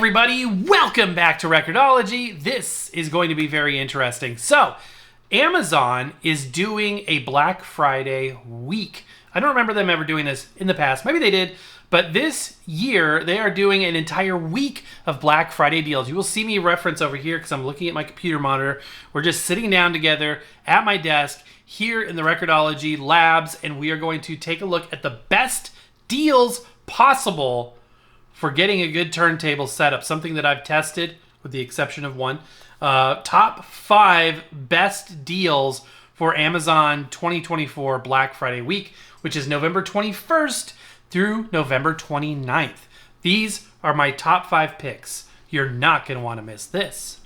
everybody, welcome back to Record-ology. This is going to be very interesting. So, Amazon is doing a Black Friday week. I don't remember them ever doing this in the past. Maybe they did, but this year they are doing an entire week of Black Friday deals. You will see me reference over here because I'm looking at my computer monitor. We're just sitting down together at my desk here in the Record-ology labs, and we are going to take a look at the best deals possible for getting a good turntable setup, something that I've tested with the exception of one. Top 5 best deals for Amazon 2024 Black Friday week, which is November 21st through November 29th. These are my top 5 picks. You're not going to want to miss this.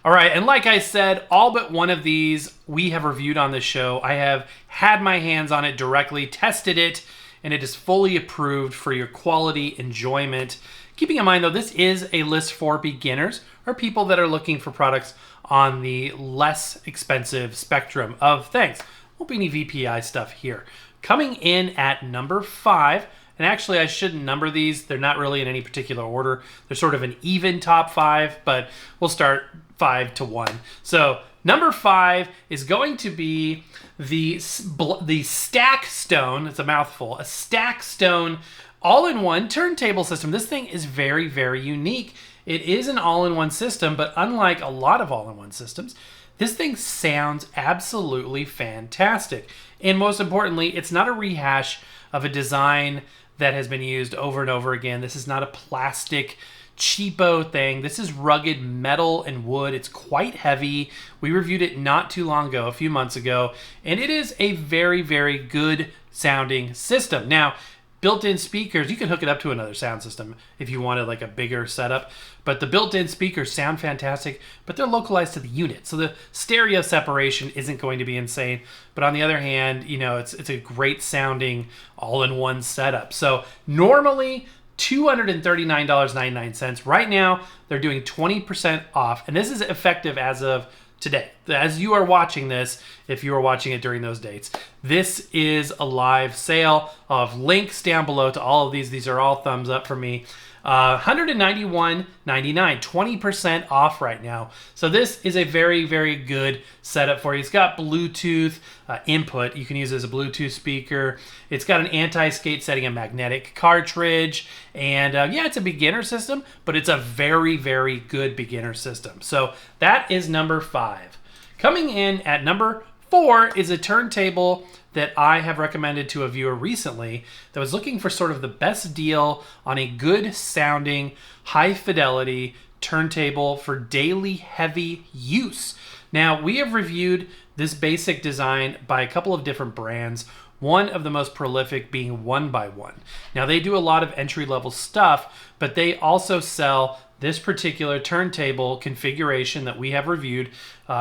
All right, and like I said, all but one of these we have reviewed on the show. I have had my hands on it directly, tested it, and it is fully approved for your quality enjoyment. Keeping in mind, though, this is a list for beginners or people that are looking for products on the less expensive spectrum of things. Won't be any VPI stuff here. Coming in at number 5, and actually I shouldn't number these. They're not really in any particular order. They're sort of an even top 5, but we'll start 5 to 1. So number 5 is going to be the Stack Stone. It's a mouthful. A Stack Stone all-in-one turntable system. This thing is very, very unique. It is an all-in-one system, but unlike a lot of all-in-one systems, this thing sounds absolutely fantastic. And most importantly, it's not a rehash of a design that has been used over and over again. This is not a plastic cheapo thing. This is rugged metal and wood. It's quite heavy. We reviewed it not too long ago, a few months ago, and it is a very, very good sounding system. Now, built-in speakers, you can hook it up to another sound system if you wanted like a bigger setup, but the built-in speakers sound fantastic, but they're localized to the unit. So the stereo separation isn't going to be insane, but on the other hand, you know, it's a great sounding all-in-one setup. So normally $239.99. Right now, they're doing 20% off, and this is effective as of today. As you are watching this, if you are watching it during those dates, this is a live sale. I'll have links down below to all of these. These are all thumbs up for me. $191.99, 20% off right now. So this is a very, very good setup for you. It's got Bluetooth input. You can use it as a Bluetooth speaker. It's got an anti-skate setting, a magnetic cartridge, and yeah, it's a beginner system, but it's a very, very good beginner system. So that is number 5. Coming in at number 4 is a turntable that I have recommended to a viewer recently that was looking for sort of the best deal on a good sounding, high fidelity turntable for daily heavy use. Now, we have reviewed this basic design by a couple of different brands, one of the most prolific being 1x1. Now, they do a lot of entry-level stuff, but they also sell this particular turntable configuration that we have reviewed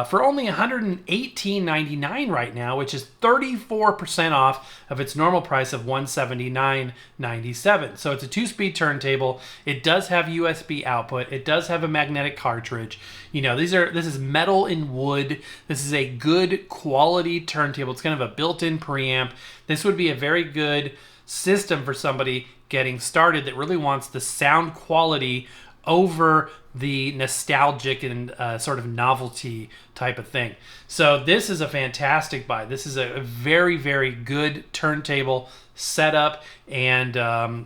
for only $118.99 right now, which is 34% off of its normal price of $179.97. So it's a 2-speed turntable. It does have USB output. It does have a magnetic cartridge. You know, this is metal and wood. This is a good quality turntable. It's kind of a built-in preamp. This would be a very good system for somebody getting started that really wants the sound quality over the nostalgic and sort of novelty type of thing. So this is a fantastic buy. This is a very, very good turntable setup, and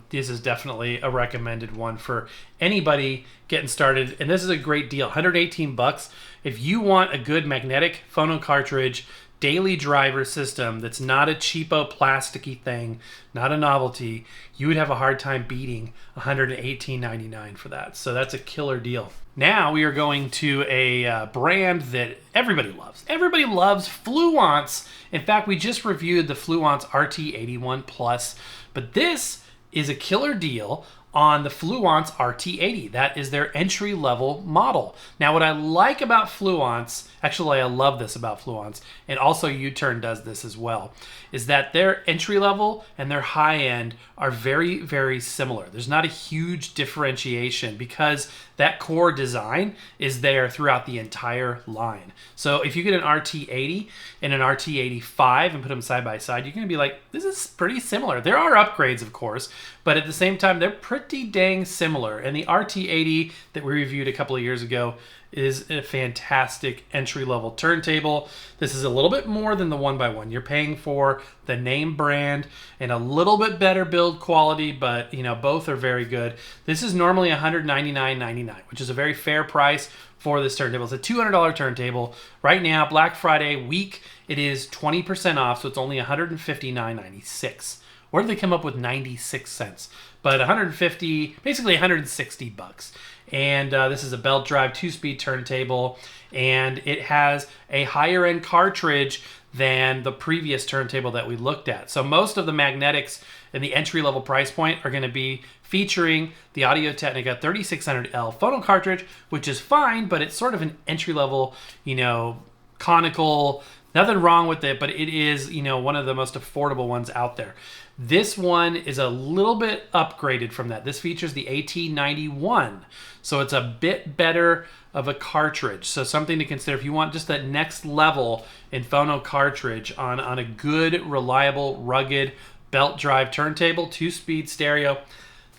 this is definitely a recommended one for anybody getting started. And this is a great deal, $118. If you want a good magnetic phono cartridge daily driver system that's not a cheapo plasticky thing, not a novelty, you would have a hard time beating $118.99 for that. So that's a killer deal. Now we are going to a brand that everybody loves. Everybody loves Fluance. In fact, we just reviewed the Fluance RT80 Plus, but this is a killer deal on the Fluance RT80. That is their entry-level model. Now, what I like about Fluance, actually I love this about Fluance, and also U-Turn does this as well, is that their entry-level and their high-end are very, very similar. There's not a huge differentiation because that core design is there throughout the entire line. So if you get an RT80 and an RT85 and put them side by side, you're going to be like, this is pretty similar. There are upgrades, of course, but at the same time, they're pretty dang similar. And the RT80 that we reviewed a couple of years ago is a fantastic entry-level turntable. This is a little bit more than the 1x1. You're paying for the name brand and a little bit better build quality, but you know, both are very good. This is normally $199.99, which is a very fair price for this turntable. It's a $200 turntable. Right now, Black Friday week, it is 20% off, so it's only $159.96. Where did they come up with 96 cents? But 150, basically 160 bucks. And this is a belt drive 2-speed turntable, and it has a higher end cartridge than the previous turntable that we looked at. So most of the magnetics in the entry level price point are going to be featuring the Audio-Technica 3600L phono cartridge, which is fine, but it's sort of an entry level, you know, conical. Nothing wrong with it, but it is, you know, one of the most affordable ones out there. This one is a little bit upgraded from that. This features the AT91, so it's a bit better of a cartridge. So something to consider if you want just that next level in phono cartridge on a good, reliable, rugged belt drive turntable, 2-speed stereo.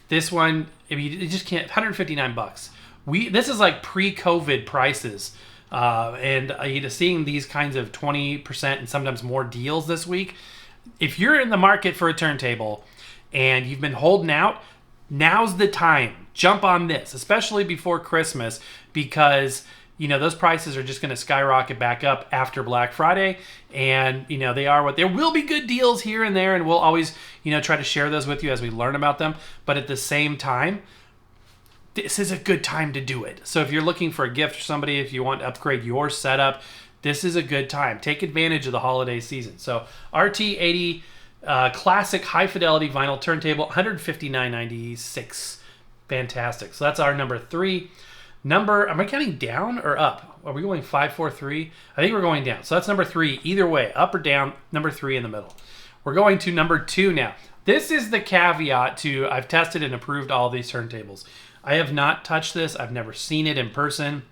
This one, I mean, you just can't. 159 bucks. This is like pre-COVID prices. And you know, seeing these kinds of 20% and sometimes more deals this week, if you're in the market for a turntable and you've been holding out, now's the time. Jump on this, especially before Christmas, because you know those prices are just going to skyrocket back up after Black Friday, and you know they are what there will be good deals here and there, and we'll always try to share those with you as we learn about them. But at the same time, this is a good time to do it. So if you're looking for a gift for somebody, if you want to upgrade your setup, this is a good time. Take advantage of the holiday season. So RT80 classic high fidelity vinyl turntable, $159.96. Fantastic. So that's our number 3. Am I counting down or up? Are we going 5, 4, 3? I think we're going down. So that's number 3. Either way, up or down, number 3 in the middle. We're going to number 2 now. This is the caveat to I've tested and approved all these turntables. I have not touched this. I've never seen it in person.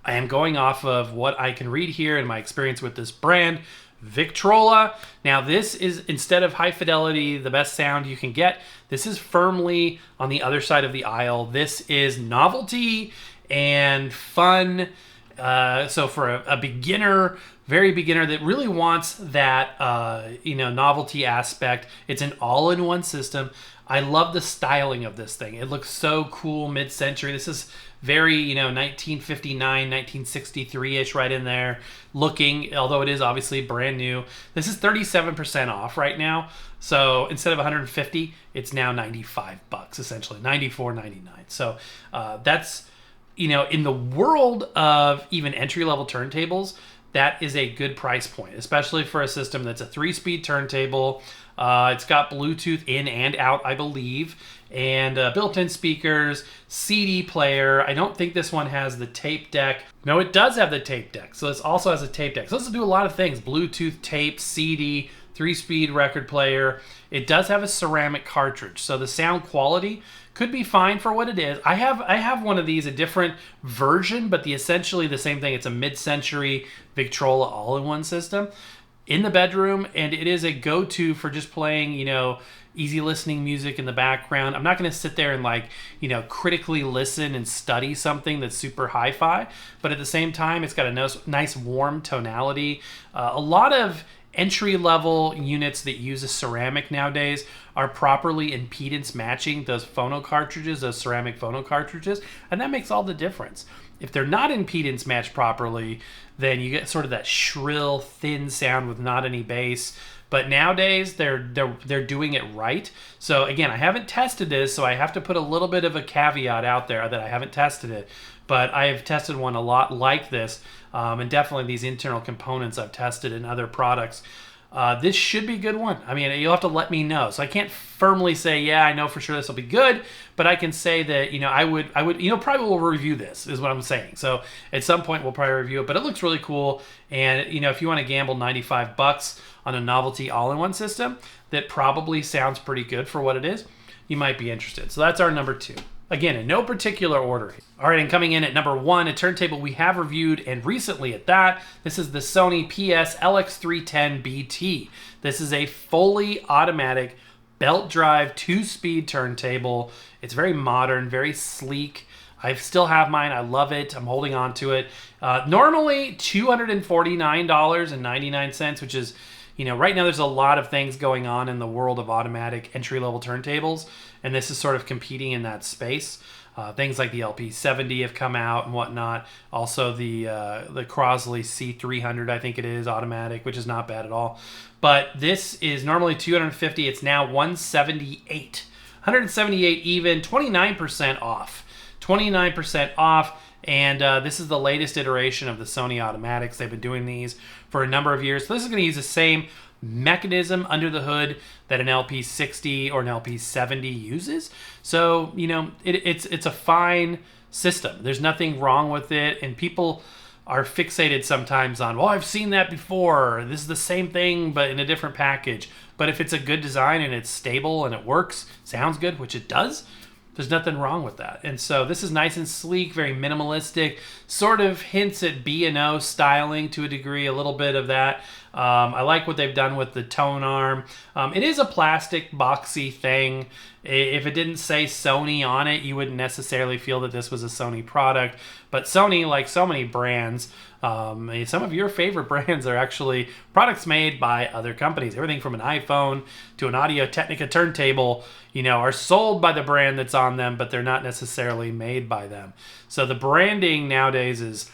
I am going off of what I can read here and my experience with this brand, Victrola. Now this is, instead of high fidelity, the best sound you can get, this is firmly on the other side of the aisle. This is novelty and fun. So for a beginner, very beginner that really wants that novelty aspect, it's an all-in-one system. I love the styling of this thing. It looks so cool, mid-century. This is very, 1959, 1963-ish right in there looking, although it is obviously brand new. This is 37% off right now. So instead of 150, it's now 95 bucks, essentially, 94.99. So that's, in the world of even entry-level turntables, that is a good price point, especially for a system that's a 3-speed turntable. It's got Bluetooth in and out, I believe, and built-in speakers, CD player. I don't think this one has the tape deck. No, it does have the tape deck. So this also has a tape deck. So this will do a lot of things. Bluetooth, tape, CD, 3-speed record player. It does have a ceramic cartridge. So the sound quality could be fine for what it is. I have one of these, a different version, but essentially the same thing. It's a mid-century Victrola all-in-one system in the bedroom, and it is a go-to for just playing, easy listening music in the background. I'm not going to sit there and critically listen and study something that's super hi-fi, but at the same time, it's got a nice warm tonality. A lot of entry-level units that use a ceramic nowadays are properly impedance matching those phono cartridges, those ceramic phono cartridges, and that makes all the difference. If they're not impedance matched properly, then you get sort of that shrill, thin sound with not any bass. But nowadays, they're doing it right. So again, I haven't tested this, so I have to put a little bit of a caveat out there that I haven't tested it. But I have tested one a lot like this, and definitely these internal components I've tested in other products. this should be a good one. I mean, you'll have to let me know. So I can't firmly say, yeah, I know for sure this will be good, but I can say that, I would, probably will review this is what I'm saying. So at some point we'll probably review it, but it looks really cool. And, if you want to gamble $95 on a novelty all-in-one system, that probably sounds pretty good for what it is, you might be interested. So that's our number 2. Again, in no particular order. All right, and coming in at number 1, a turntable we have reviewed, and recently at that, this is the Sony PS-LX310BT. This is a fully automatic belt drive 2-speed turntable. It's very modern, very sleek. I still have mine. I love it. I'm holding on to it. Normally $249.99, which is, right now there's a lot of things going on in the world of automatic entry-level turntables, and this is sort of competing in that space. Things like the LP70 have come out and whatnot. Also the Crosley C300, I think it is, automatic, which is not bad at all. But this is normally $250. It's now $178. $178 even, 29% off. 29% off. And this is the latest iteration of the Sony automatics. They've been doing these for a number of years. So this is going to use the same mechanism under the hood that an LP60 or an LP70 uses. So, it's a fine system. There's nothing wrong with it. And people are fixated sometimes on, well, I've seen that before. This is the same thing, but in a different package. But if it's a good design and it's stable and it works, sounds good, which it does, there's nothing wrong with that. And so this is nice and sleek, very minimalistic, sort of hints at B&O styling to a degree, a little bit of that. I like what they've done with the tone arm. It is a plastic boxy thing. If it didn't say Sony on it, you wouldn't necessarily feel that this was a Sony product. But Sony, like so many brands, some of your favorite brands are actually products made by other companies. Everything from an iPhone to an Audio-Technica turntable, are sold by the brand that's on them, but they're not necessarily made by them. So the branding nowadays is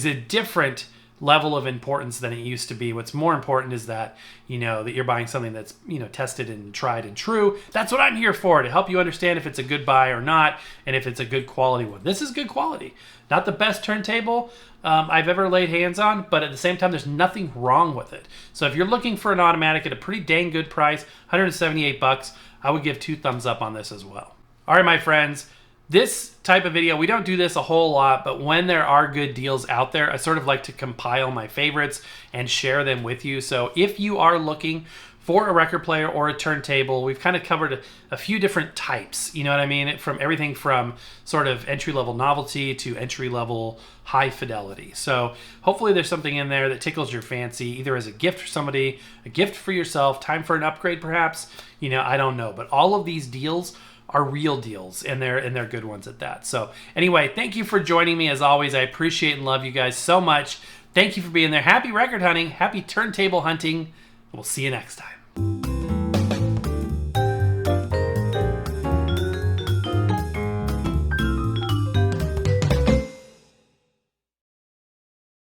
a different level of importance than it used to be. What's more important is that, that you're buying something that's, tested and tried and true. That's what I'm here for, to help you understand if it's a good buy or not, and if it's a good quality one. This is good quality. Not the best turntable I've ever laid hands on, but at the same time, there's nothing wrong with it. So if you're looking for an automatic at a pretty dang good price, $178, I would give 2 thumbs up on this as well. All right, my friends. This type of video, we don't do this a whole lot, but when there are good deals out there, I sort of like to compile my favorites and share them with you. So if you are looking for a record player or a turntable, we've kind of covered a few different types, you know what I mean? From everything from sort of entry-level novelty to entry-level high fidelity. So hopefully there's something in there that tickles your fancy, either as a gift for somebody, a gift for yourself, time for an upgrade perhaps, I don't know. But all of these deals are real deals, and they're good ones at that. So anyway, thank you for joining me as always. I appreciate and love you guys so much. Thank you for being there. Happy record hunting, happy turntable hunting. We'll see you next time.